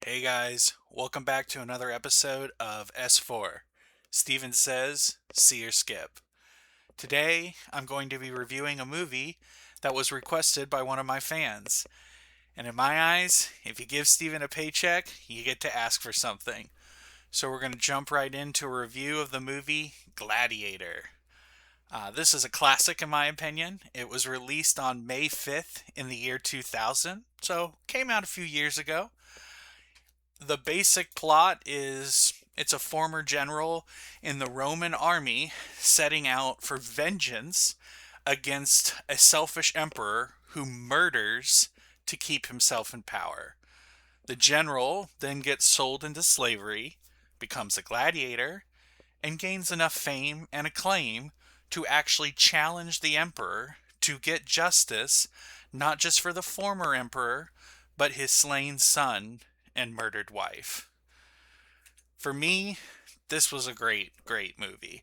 Hey guys, welcome back to another episode of S4. Steven says, see or skip. Today, I'm going to be reviewing a movie that was requested by one of my fans. And in my eyes, if you give Steven a paycheck, you get to ask for something. So we're going to jump right into a review of the movie Gladiator. This is a classic in my opinion. It was released on May 5th in the year 2000, so came out a few years ago. The basic plot is it's a former general in the Roman army setting out for vengeance against a selfish emperor who murders to keep himself in power. The general then gets sold into slavery, becomes a gladiator, and gains enough fame and acclaim to actually challenge the emperor to get justice, not just for the former emperor, but his slain son and murdered wife. For me, this was a great movie.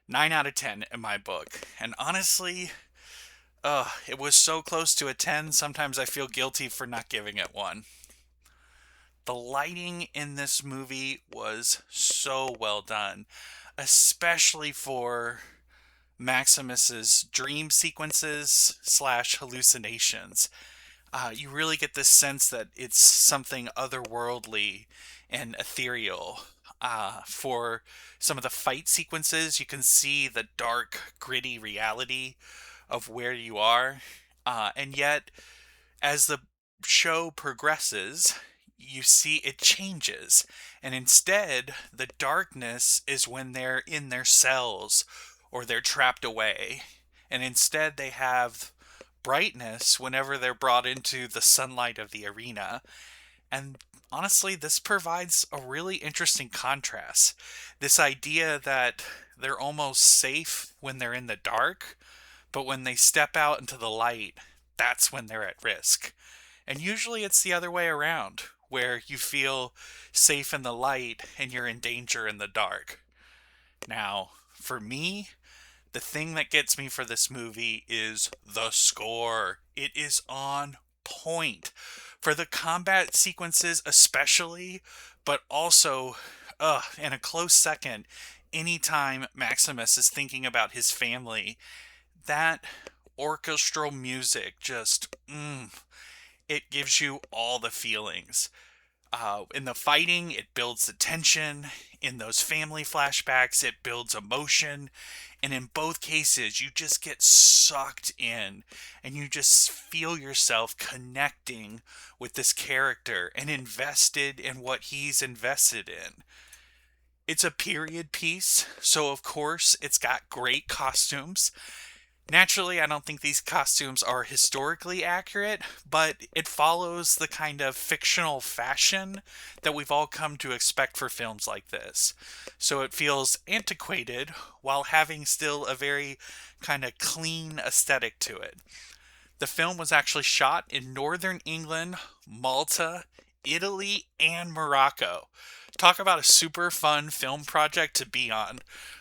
9 out of 10 in my book. And honestly, it was so close to a 10, sometimes I feel guilty for not giving it one. The lighting in this movie was so well done, especially for Maximus's dream sequences slash hallucinations. You really get this sense that it's something otherworldly and ethereal. For some of the fight sequences, you can see the dark, gritty reality of where you are. And yet, as the show progresses, you see it changes. And instead, the darkness is when they're in their cells or they're trapped away. And instead, they have brightness whenever they're brought into the sunlight of the arena. And honestly, this provides a really interesting contrast. This idea that they're almost safe when they're in the dark, but when they step out into the light, that's when they're at risk. And usually it's the other way around, where you feel safe in the light and you're in danger in the dark. Now, for me, the thing that gets me for this movie is the score. It is on point. For the combat sequences, especially, but also, in a close second, anytime Maximus is thinking about his family, that orchestral music just, it gives you all the feelings. In the fighting, it builds the tension. In those family flashbacks, it builds emotion. And in both cases, you just get sucked in and you just feel yourself connecting with this character and invested in what he's invested in. It's a period piece, so of course, it's got great costumes. Naturally, I don't think these costumes are historically accurate, but it follows the kind of fictional fashion that we've all come to expect for films like this. So it feels antiquated while having still a very kind of clean aesthetic to it. The film was actually shot in northern England, Malta, Italy, and Morocco. Talk about a super fun film project to be on,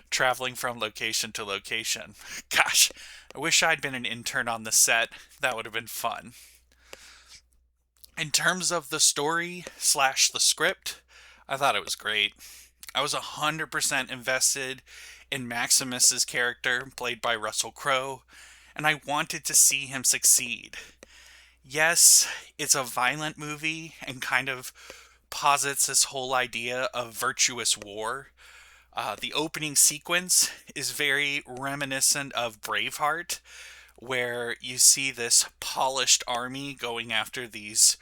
traveling from location to location. Gosh, I wish I'd been an intern on the set. That would have been fun. In terms of the story slash the script, I thought it was great. I was 100% invested in Maximus's character, played by Russell Crowe, and I wanted to see him succeed. Yes, it's a violent movie and kind of posits this whole idea of virtuous war. The opening sequence is very reminiscent of Braveheart, where you see this polished army going after these,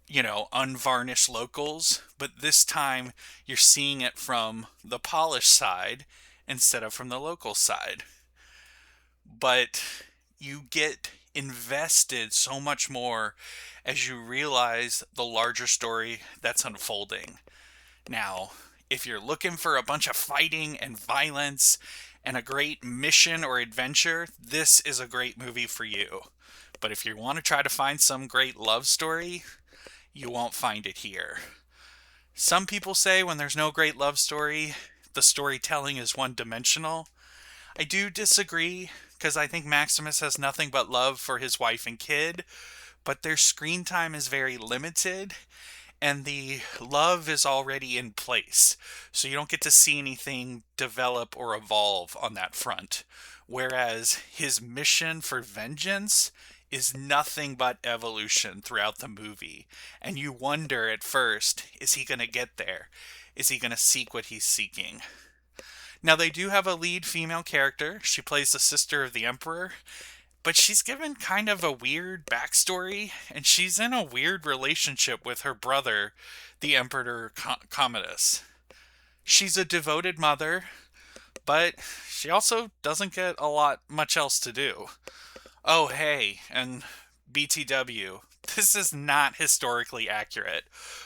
unvarnished locals, but this time you're seeing it from the polished side instead of from the local side. But you get invested so much more as you realize the larger story that's unfolding. Now, if you're looking for a bunch of fighting and violence and a great mission or adventure, this is a great movie for you. But if you want to try to find some great love story, you won't find it here. Some people say when there's no great love story, the storytelling is one dimensional. I do disagree, because I think Maximus has nothing but love for his wife and kid, but their screen time is very limited, and the love is already in place. So you don't get to see anything develop or evolve on that front. Whereas his mission for vengeance is nothing but evolution throughout the movie. And you wonder at first, is he going to get there? Is he going to seek what he's seeking? Now, they do have a lead female character. She plays the sister of the Emperor, but she's given kind of a weird backstory, and she's in a weird relationship with her brother, the Emperor Commodus. She's a devoted mother, but she also doesn't get a lot much else to do. Oh, hey, and BTW, this is not historically accurate.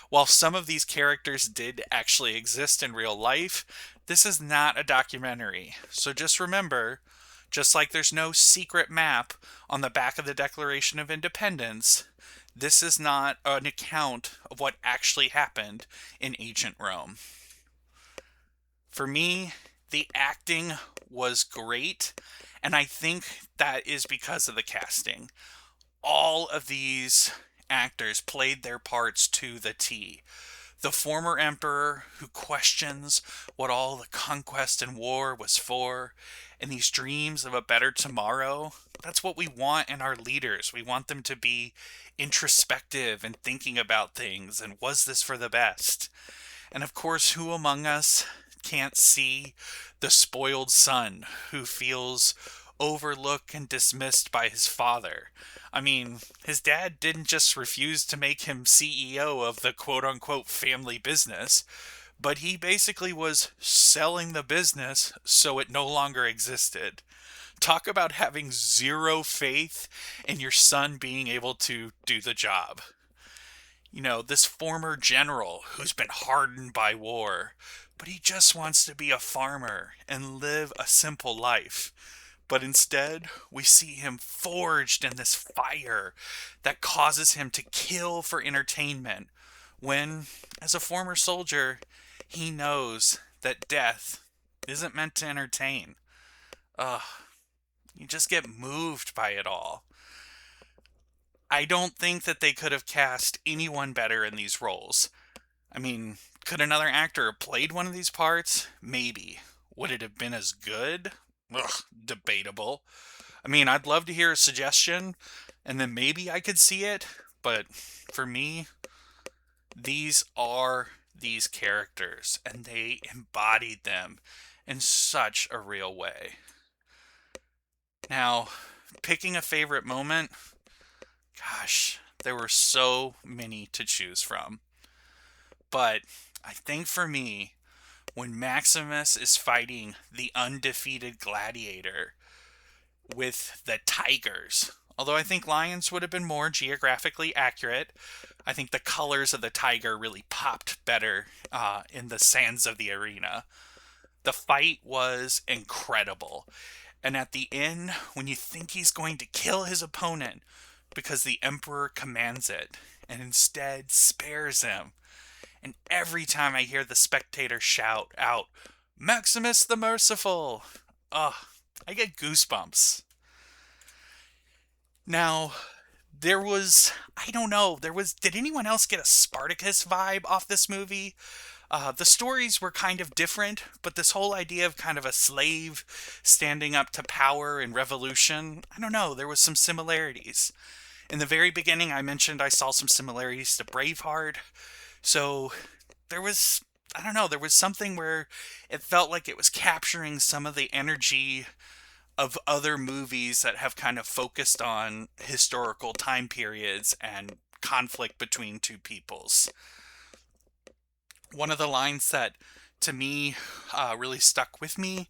While some of these characters did actually exist in real life, this is not a documentary. So just remember, just like there's no secret map on the back of the Declaration of Independence, this is not an account of what actually happened in ancient Rome. For me, the acting was great, and I think that is because of the casting. All of these actors played their parts to the T. The former emperor who questions what all the conquest and war was for, and these dreams of a better tomorrow. That's what we want in our leaders. We want them to be introspective and thinking about things, and was this for the best? And of course, who among us can't see the spoiled son who feels overlooked and dismissed by his father? I mean, his dad didn't just refuse to make him CEO of the quote unquote family business, but he basically was selling the business so it no longer existed. Talk about having zero faith in your son being able to do the job. You know, this former general who's been hardened by war, but he just wants to be a farmer and live a simple life. But instead, we see him forged in this fire that causes him to kill for entertainment, when, as a former soldier, he knows that death isn't meant to entertain. Ugh, you just get moved by it all. I don't think that they could have cast anyone better in these roles. I mean, could another actor have played one of these parts? Maybe. Would it have been as good? Ugh, debatable. I mean, I'd love to hear a suggestion, and then maybe I could see it, but for me, these are these characters, and they embodied them in such a real way. Now, picking a favorite moment, gosh, there were so many to choose from. But I think for me, when Maximus is fighting the undefeated Gladiator with the tigers, although I think lions would have been more geographically accurate, I think the colors of the tiger really popped better in the sands of the arena. The fight was incredible. And at the end, when you think he's going to kill his opponent because the Emperor commands it, and instead spares him, and every time I hear the spectator shout out, "Maximus the Merciful!" Ugh, I get goosebumps. Now, I don't know, did anyone else get a Spartacus vibe off this movie? The stories were kind of different, but this whole idea of kind of a slave standing up to power and revolution, I don't know, there was some similarities. In the very beginning, I mentioned I saw some similarities to Braveheart, so there was, I don't know, there was something where it felt like it was capturing some of the energy of other movies that have kind of focused on historical time periods and conflict between two peoples. One of the lines that to me really stuck with me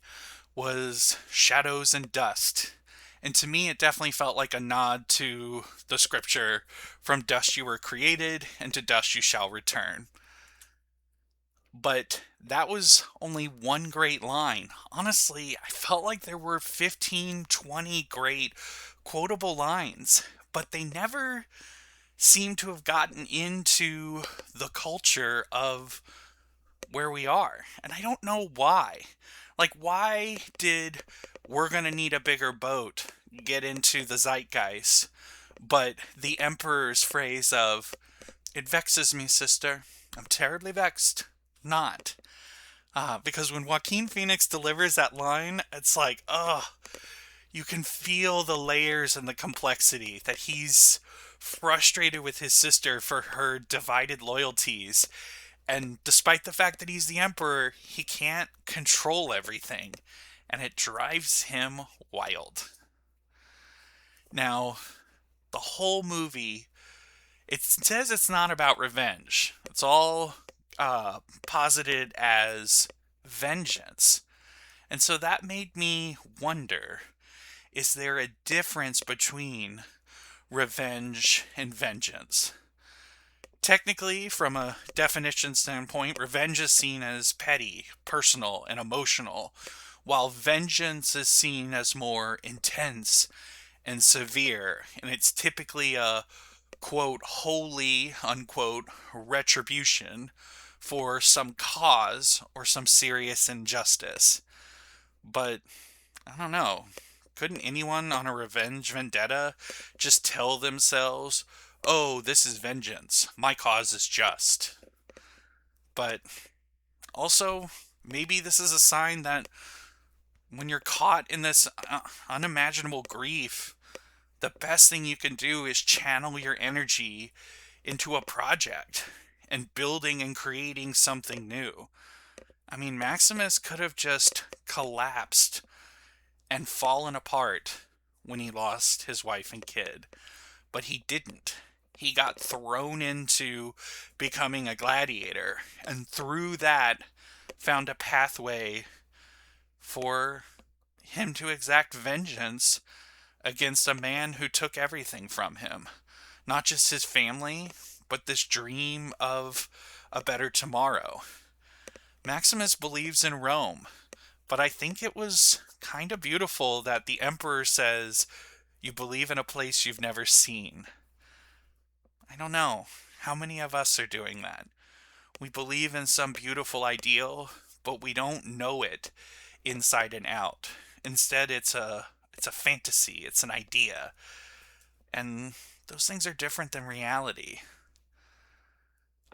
was shadows and dust. And to me, it definitely felt like a nod to the scripture, "From dust you were created, and to dust you shall return." But that was only one great line. Honestly, I felt like there were 15, 20 great quotable lines, but they never seem to have gotten into the culture of where we are. And I don't know why. Like, why did "we're gonna need a bigger boat" get into the zeitgeist, but the Emperor's phrase of It vexes me, sister. I'm terribly vexed. Not. Because when Joaquin Phoenix delivers that line, it's like, ugh, you can feel the layers and the complexity that he's frustrated with his sister for her divided loyalties. And despite the fact that he's the emperor, he can't control everything. And it drives him wild. Now, the whole movie, it says it's not about revenge. It's all posited as vengeance. And so that made me wonder, is there a difference between revenge and vengeance? Technically, from a definition standpoint, revenge is seen as petty, personal, and emotional, while vengeance is seen as more intense and severe, and it's typically a quote holy unquote retribution for some cause or some serious injustice. But I don't know. Couldn't anyone on a revenge vendetta just tell themselves, oh, this is vengeance. My cause is just. But also, maybe this is a sign that when you're caught in this unimaginable grief, the best thing you can do is channel your energy into a project and building and creating something new. I mean, Maximus could have just collapsed and fallen apart when he lost his wife and kid, but he didn't. He got thrown into becoming a gladiator, and through that found a pathway for him to exact vengeance against a man who took everything from him. Not just his family, but this dream of a better tomorrow. Maximus believes in Rome, but I think it was kind of beautiful that the emperor says, you believe in a place you've never seen. I don't know. How many of us are doing that? We believe in some beautiful ideal, but we don't know it inside and out. Instead, it's a fantasy, it's an idea. And those things are different than reality.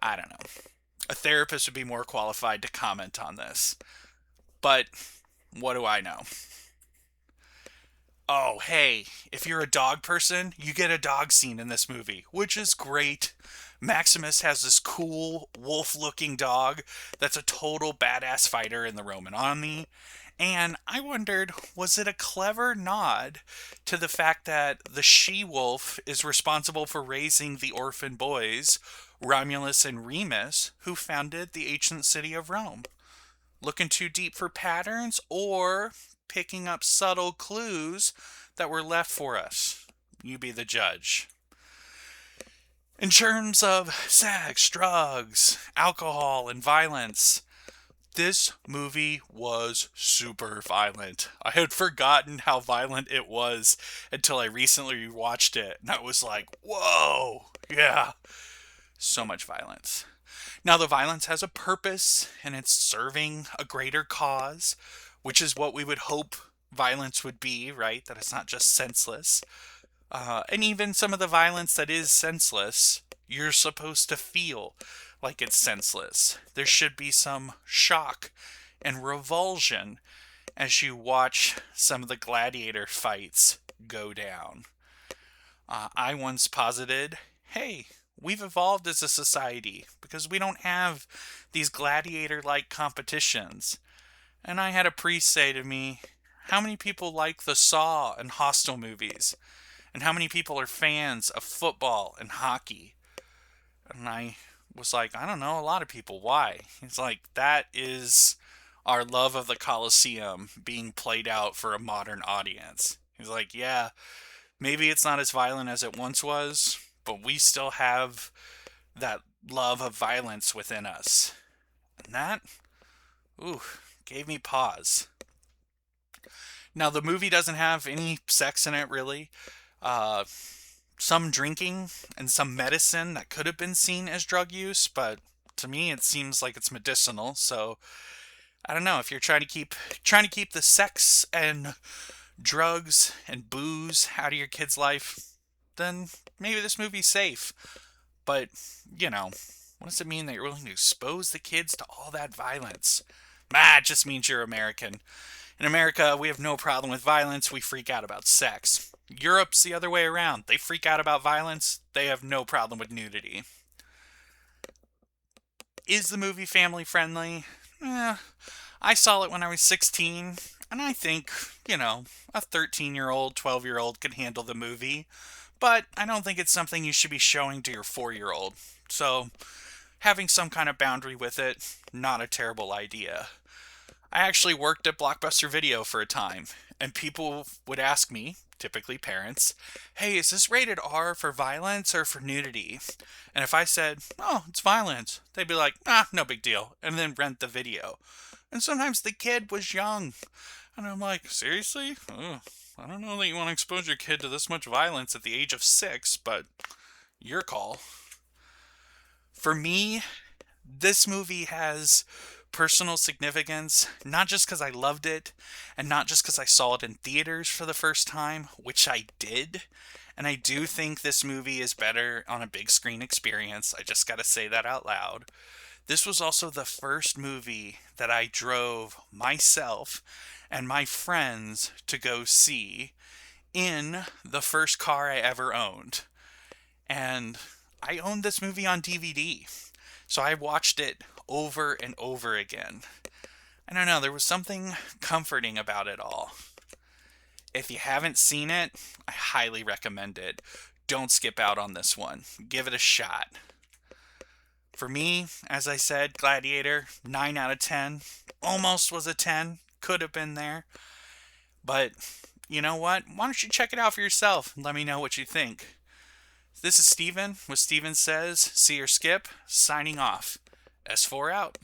I don't know. A therapist would be more qualified to comment on this. But what do I know? Oh, hey, if you're a dog person, you get a dog scene in this movie, which is great. Maximus has this cool wolf-looking dog that's a total badass fighter in the Roman army. And I wondered, was it a clever nod to the fact that the she-wolf is responsible for raising the orphan boys, Romulus and Remus, who founded the ancient city of Rome? Looking too deep for patterns, or picking up subtle clues that were left for us? You be the judge. In terms of sex, drugs, alcohol, and violence, this movie was super violent. I had forgotten how violent it was until I recently watched it, and I was like, whoa, yeah, so much violence. Now, the violence has a purpose, and it's serving a greater cause, which is what we would hope violence would be, right? That it's not just senseless. And even some of the violence that is senseless, you're supposed to feel like it's senseless. There should be some shock and revulsion as you watch some of the gladiator fights go down. I once posited, hey, we've evolved as a society because we don't have these gladiator-like competitions. And I had a priest say to me, how many people like the Saw and Hostel movies? And how many people are fans of football and hockey? And I was like, I don't know, a lot of people. Why? He's like, that is our love of the Colosseum being played out for a modern audience. He's like, yeah, maybe it's not as violent as it once was, but we still have that love of violence within us. And that, gave me pause. Now, the movie doesn't have any sex in it, really. Some drinking and some medicine that could have been seen as drug use, but to me it seems like it's medicinal. So I don't know, if you're trying to keep the sex and drugs and booze out of your kid's life, then maybe this movie's safe. But, you know, what does it mean that you're willing to expose the kids to all that violence? It just means you're American. In America, we have no problem with violence. We freak out about sex. Europe's the other way around. They freak out about violence. They have no problem with nudity. Is the movie family friendly? I saw it when I was 16, and I think, a 13-year-old, 12-year-old can handle the movie. But I don't think it's something you should be showing to your 4-year-old. So, having some kind of boundary with it, not a terrible idea. I actually worked at Blockbuster Video for a time, and people would ask me, typically parents, hey, is this rated R for violence or for nudity? And if I said, oh, it's violence, they'd be like, no big deal, and then rent the video. And sometimes the kid was young, and I'm like, seriously? Ugh, I don't know that you want to expose your kid to this much violence at the age of 6, but your call. For me, this movie has personal significance, not just because I loved it, and not just because I saw it in theaters for the first time, which I did. And I do think this movie is better on a big screen experience. I just gotta say that out loud. This was also the first movie that I drove myself and my friends to go see in the first car I ever owned. And I owned this movie on DVD. So I watched it over and over again. I don't know, there was something comforting about it all. If you haven't seen it, I highly recommend it. Don't skip out on this one. Give it a shot. For me, as I said, Gladiator, 9 out of 10. Almost was a 10. Could have been there. But, you know what? Why don't you check it out for yourself and let me know what you think. This is Steven with Steven Says, See or Skip, signing off. S4 out.